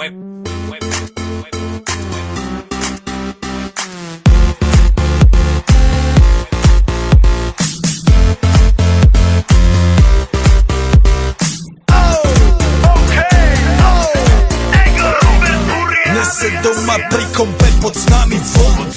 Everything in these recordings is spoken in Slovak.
Dnes se doma pri kompe pod nami von.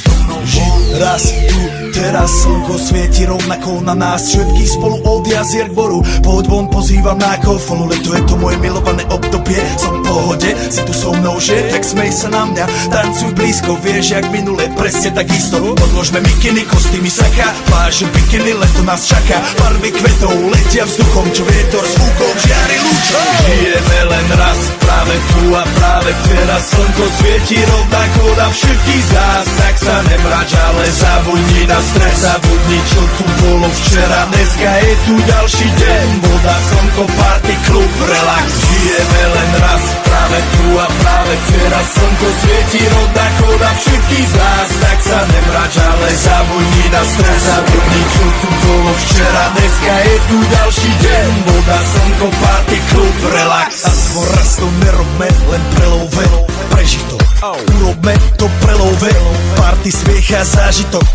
Raz tu, teraz slnko svieti rovnako na nás všetkých spolu od jazier k boru. Poď von, pozývam na kofolu, leto je to moje milované obdobie. Som v pohode, si tu so mnou, že? Tak smej sa na mňa, tancuj blízko, vieš jak minule, presne takisto. Odložme mikiny, kostýmy saka, pláže bikiny, leto nás čaká. Farby kvetov letia vzduchom, čo vietor s fúkom žiari lúčom. Žijeme len raz, práve tu a práve teraz slnko svieti rovnako na všetkých z nás. Tak sa nemrač, ale zabudni na stres, zabudni čo tu bolo včera. Dneska je tu ďalší deň, voda, slnko, party, klub, relax. Žijeme len raz, práve tu a práve teraz slnko svieti rovnako na všetkých z nás. Tak sa nemrač, ale zabudni na stres, zabudni čo tu bolo včera. Dneska je tu ďalší deň, voda, slnko, party, klub, relax. A svoj raz to nerobme, len prelove, preži to. Urobme to prelove, party, smiech a zážitok.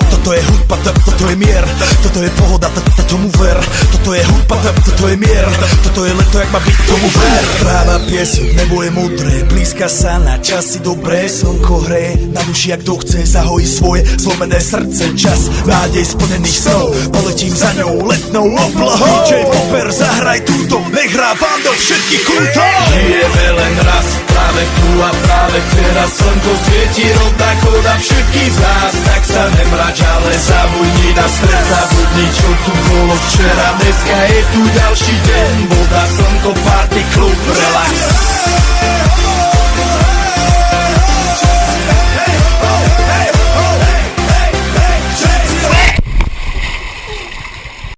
Toto je hudba, toto je mier, toto je pohoda, tomu ver. Toto je hudba, toto je mier, toto je leto, jak má byť, tomu ver. Práva pieseň, nebo je modré, blízka sa na časy dobré. Slnko hreje na duši, jak to chce, zahojí svoje zlomené srdce. Čas nádej splnených snov, poletím za ňou letnou oblohou. DJ Popper, zahraj túto, nech hrá vám do všetkých kútov. Žijeme len raz, práve tu a práve teraz slnko svieti rovnako na všetkých z nás. Tak sa nemrač, ale zabudni na stres, zabudni čo tu bolo včera. Dneska je tu ďalší deň, voda,